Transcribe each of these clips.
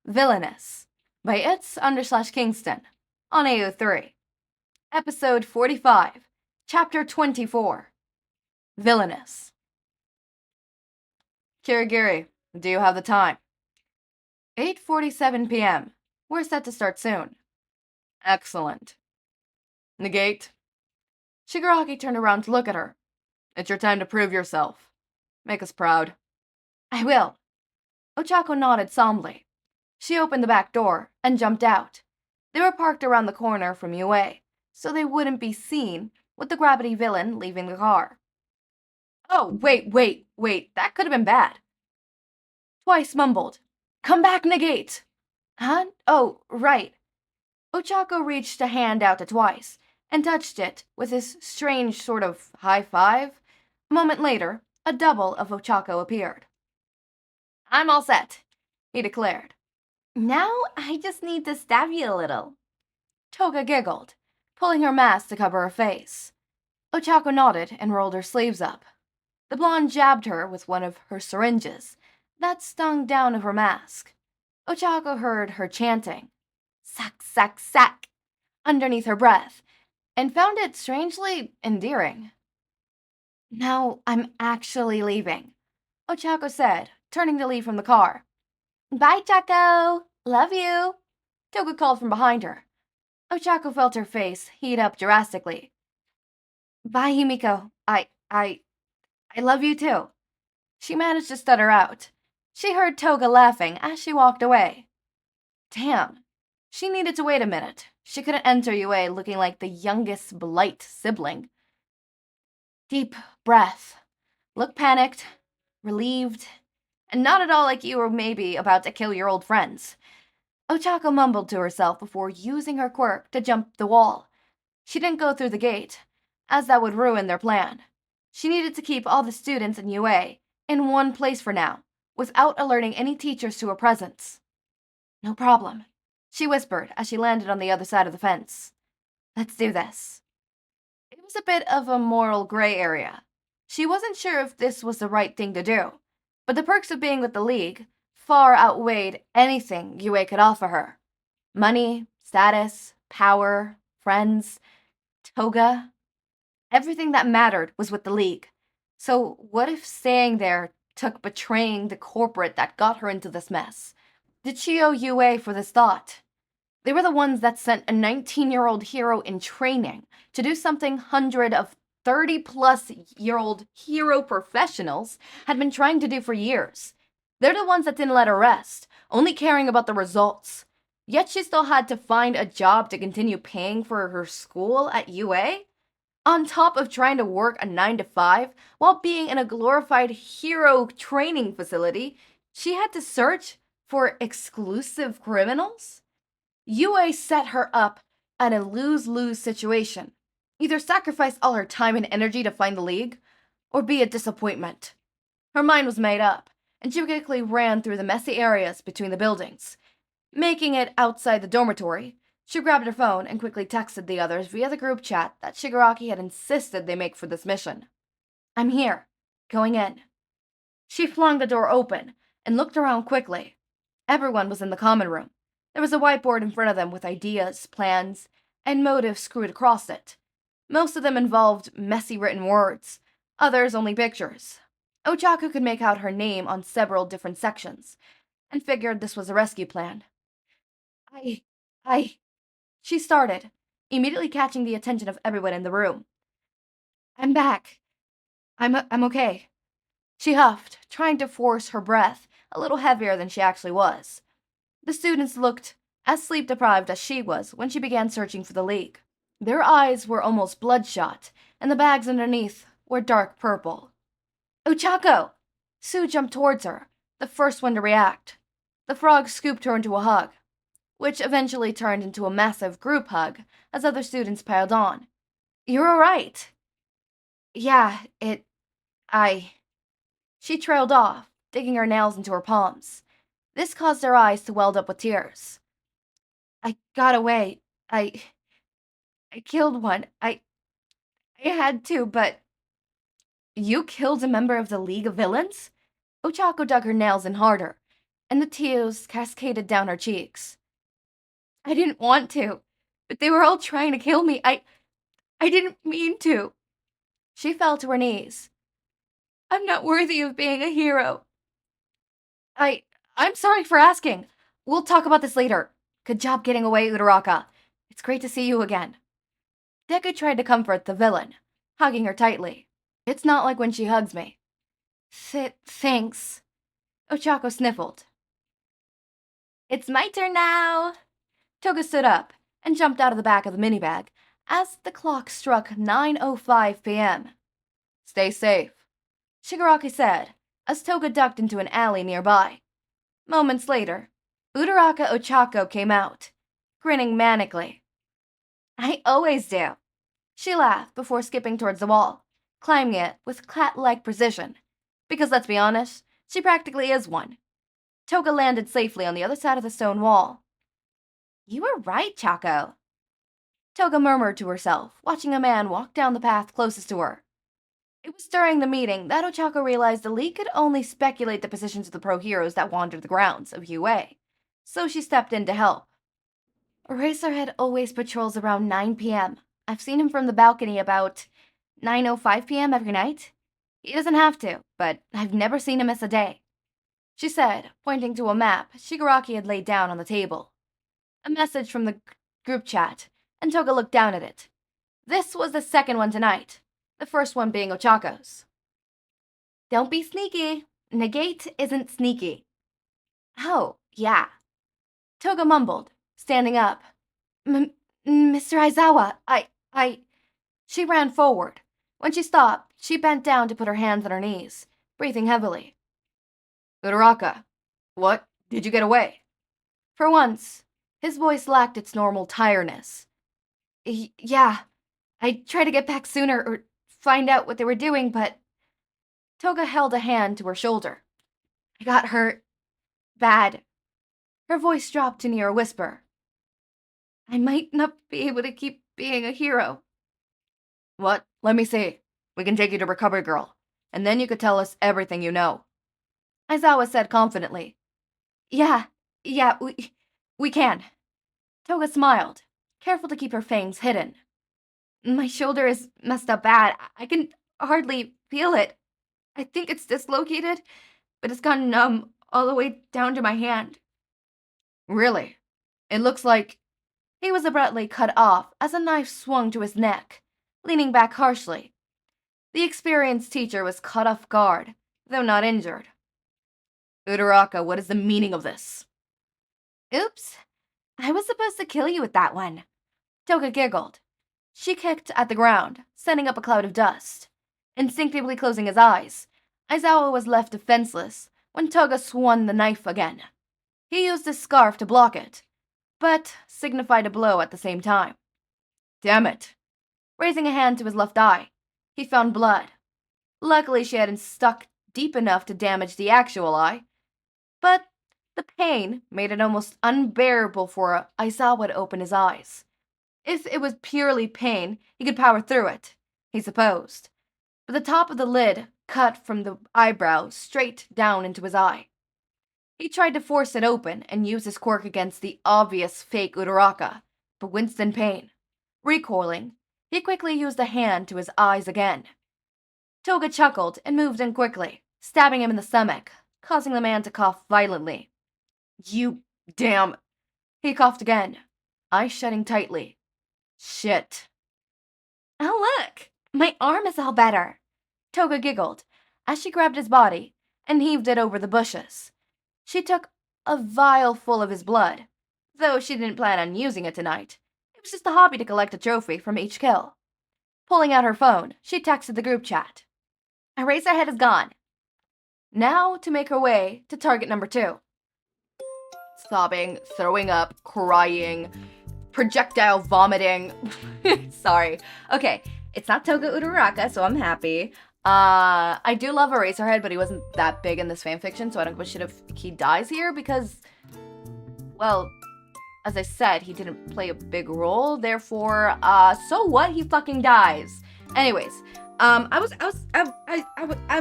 Villainous by It's_Kingston on AO3. Episode 45, Chapter 24, Villainous. Kirigiri, do you have the time? 8:47 p.m. We're set to start soon. Excellent. Negate. Shigaraki turned around to look at her. It's your time to prove yourself. Make us proud. I will. Ochako nodded solemnly. She opened the back door and jumped out. They were parked around the corner from UA, so they wouldn't be seen with the gravity villain leaving the car. Oh, wait, that could have been bad. Twice mumbled, Come back, Negate! Huh? Oh, right. Ochako reached a hand out to Twice and touched it with his strange sort of high five. A moment later, a double of Ochako appeared. I'm all set, he declared. Now I just need to stab you a little. Toga giggled, pulling her mask to cover her face. Ochako nodded and rolled her sleeves up. The blonde jabbed her with one of her syringes that stung down of her mask. Ochako heard her chanting, sack, sack, sack, underneath her breath, and found it strangely endearing. Now I'm actually leaving, Ochako said, turning to leave from the car. Bye, Chaco! Love you! Toga called from behind her. Ochako felt her face heat up drastically. Bye, Himiko. I love you too. She managed to stutter out. She heard Toga laughing as she walked away. Damn. She needed to wait a minute. She couldn't enter UA looking like the youngest Blight sibling. Deep breath. Look panicked, relieved, and not at all like you were maybe about to kill your old friends. Ochako mumbled to herself before using her quirk to jump the wall. She didn't go through the gate, as that would ruin their plan. She needed to keep all the students in UA in one place for now, without alerting any teachers to her presence. No problem, she whispered as she landed on the other side of the fence. Let's do this. It was a bit of a moral gray area. She wasn't sure if this was the right thing to do, but the perks of being with the League far outweighed anything UA could offer her. Money, status, power, friends, Toga. Everything that mattered was with the League. So what if staying there took betraying the corporate that got her into this mess? Did she owe UA for this thought? They were the ones that sent a 19-year-old hero in training to do something 100 of 30-plus-year-old hero professionals had been trying to do for years. They're the ones that didn't let her rest, only caring about the results. Yet she still had to find a job to continue paying for her school at UA? On top of trying to work a 9-to-5 while being in a glorified hero training facility, she had to search for exclusive criminals? UA set her up at a lose-lose situation. Either sacrifice all her time and energy to find the League, or be a disappointment. Her mind was made up, and she quickly ran through the messy areas between the buildings. Making it outside the dormitory, she grabbed her phone and quickly texted the others via the group chat that Shigaraki had insisted they make for this mission. I'm here. Going in. She flung the door open and looked around quickly. Everyone was in the common room. There was a whiteboard in front of them with ideas, plans, and motives screwed across it. Most of them involved messy written words, others only pictures. Ochako could make out her name on several different sections, and figured this was a rescue plan. She started, immediately catching the attention of everyone in the room. I'm back. I'm okay. She huffed, trying to force her breath a little heavier than she actually was. The students looked as sleep-deprived as she was when she began searching for the League. Their eyes were almost bloodshot, and the bags underneath were dark purple. Ochako! Sue jumped towards her, the first one to react. The frog scooped her into a hug, which eventually turned into a massive group hug as other students piled on. You're all right. Yeah, She trailed off, digging her nails into her palms. This caused her eyes to weld up with tears. I got away. I killed one. I had to, but... You killed a member of the League of Villains? Ochako dug her nails in harder. and the tears cascaded down her cheeks. I didn't want to, but they were all trying to kill me. I didn't mean to. She fell to her knees. I'm not worthy of being a hero. I'm sorry for asking. We'll talk about this later. Good job getting away, Uraraka. It's great to see you again. Deku tried to comfort the villain, hugging her tightly. It's not like when she hugs me. Thanks. Ochako sniffled. It's my turn now. Toga stood up and jumped out of the back of the minibag as the clock struck 9:05 p.m. Stay safe, Shigaraki said as Toga ducked into an alley nearby. Moments later, Uraraka Ochako came out, grinning manically. I always do. She laughed before skipping towards the wall, climbing it with cat-like precision. Because let's be honest, she practically is one. Toga landed safely on the other side of the stone wall. You were right, Chako. Toga murmured to herself, watching a man walk down the path closest to her. It was during the meeting that Ochako realized the League could only speculate the positions of the pro-heroes that wandered the grounds of UA, so she stepped in to help. Eraserhead always patrols around 9 p.m. I've seen him from the balcony about 9:05 p.m. every night. He doesn't have to, but I've never seen him miss a day, she said, pointing to a map Shigaraki had laid down on the table. A message from the group chat, and Toga looked down at it. This was the second one tonight, the first one being Ochako's. Don't be sneaky. Negate isn't sneaky. Oh, yeah. Toga mumbled, standing up. Mr. Aizawa, She ran forward. When she stopped, she bent down to put her hands on her knees, breathing heavily. Uraraka, what? Did you get away? For once, his voice lacked its normal tiredness. Yeah, I tried to get back sooner or find out what they were doing, but... Toga held a hand to her shoulder. I got hurt. Bad. Her voice dropped to near a whisper. I might not be able to keep being a hero. What? Let me see. We can take you to Recovery Girl, and then you could tell us everything you know. Aizawa said confidently. Yeah, we can. Toga smiled, careful to keep her fangs hidden. My shoulder is messed up bad. I can hardly feel it. I think it's dislocated, but it's gone numb all the way down to my hand. Really? It looks like... He was abruptly cut off as a knife swung to his neck, leaning back harshly. The experienced teacher was caught off guard, though not injured. Uraraka, what is the meaning of this? Oops. I was supposed to kill you with that one. Toga giggled. She kicked at the ground, sending up a cloud of dust. Instinctively closing his eyes, Aizawa was left defenseless when Toga swung the knife again. He used his scarf to block it, but signified a blow at the same time. Damn it. Raising a hand to his left eye, he found blood. Luckily, she hadn't stuck deep enough to damage the actual eye, but the pain made it almost unbearable for Aizawa to open his eyes. If it was purely pain, he could power through it, he supposed. But the top of the lid cut from the eyebrow straight down into his eye. He tried to force it open and use his quirk against the obvious fake Uraraka, but winced in pain. Recoiling, he quickly used a hand to his eyes again. Toga chuckled and moved in quickly, stabbing him in the stomach, causing the man to cough violently. You damn... He coughed again, eyes shutting tightly. Shit. Oh, look! My arm is all better. Toga giggled as she grabbed his body and heaved it over the bushes. She took a vial full of his blood, though she didn't plan on using it tonight. It was just a hobby to collect a trophy from each kill. Pulling out her phone, she texted the group chat. Eraserhead is gone. Now to make her way to target number 2. Sobbing, throwing up, crying, projectile vomiting. Sorry. Okay, it's not Toga Uraraka, so I'm happy. I do love Eraserhead, but he wasn't that big in this fanfiction, so I don't wish it if he dies here because, well, as I said, he didn't play a big role, therefore, so what? He fucking dies. Anyways, I'm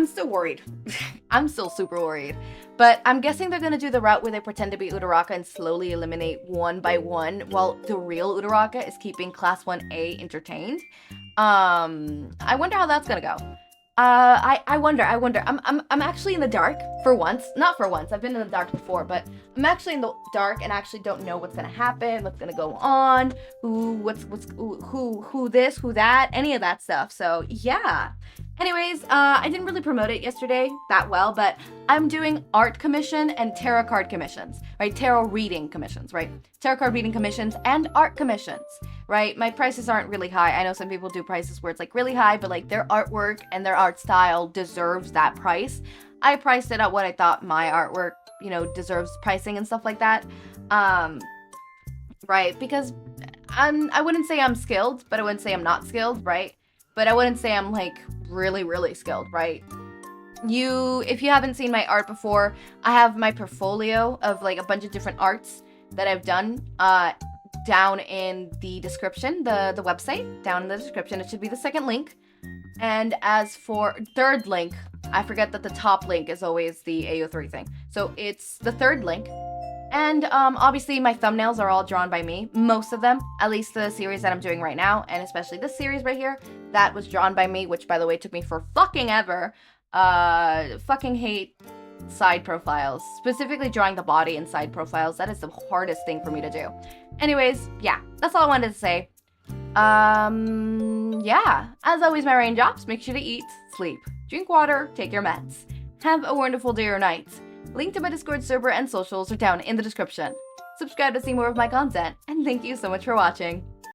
still worried. I'm still super worried. But I'm guessing they're gonna do the route where they pretend to be Uraraka and slowly eliminate one by one, while the real Uraraka is keeping Class 1A entertained. I wonder how that's gonna go. I wonder. I'm actually in the dark for once. Not for once. I've been in the dark before, but I'm actually in the dark and actually don't know what's gonna happen, what's gonna go on, who this, who that, any of that stuff. So yeah. Anyways, I didn't really promote it yesterday that well, but I'm doing art commission and tarot card commissions, right? Tarot reading commissions, right? Tarot card reading commissions and art commissions, right? My prices aren't really high. I know some people do prices where it's like really high, but like their artwork and their art style deserves that price. I priced it at what I thought my artwork, deserves pricing and stuff like that. Right? Because I wouldn't say I'm skilled, but I wouldn't say I'm not skilled, right? But I wouldn't say I'm like really, really skilled, right? If you haven't seen my art before, I have my portfolio of like a bunch of different arts that I've done down in the description, the website, down in the description. It should be the second link. And as for third link, I forget that the top link is always the AO3 thing. So it's the third link. And obviously my thumbnails are all drawn by me. Most of them, at least the series that I'm doing right now, and especially this series right here, that was drawn by me, which by the way took me for fucking ever. Fucking hate side profiles, specifically drawing the body in side profiles. That is the hardest thing for me to do. Anyways, yeah, that's all I wanted to say. Yeah, as always, my raindrops, make sure to eat, sleep, drink water, take your meds. Have a wonderful day or night. Link to my Discord server and socials are down in the description. Subscribe to see more of my content, and thank you so much for watching.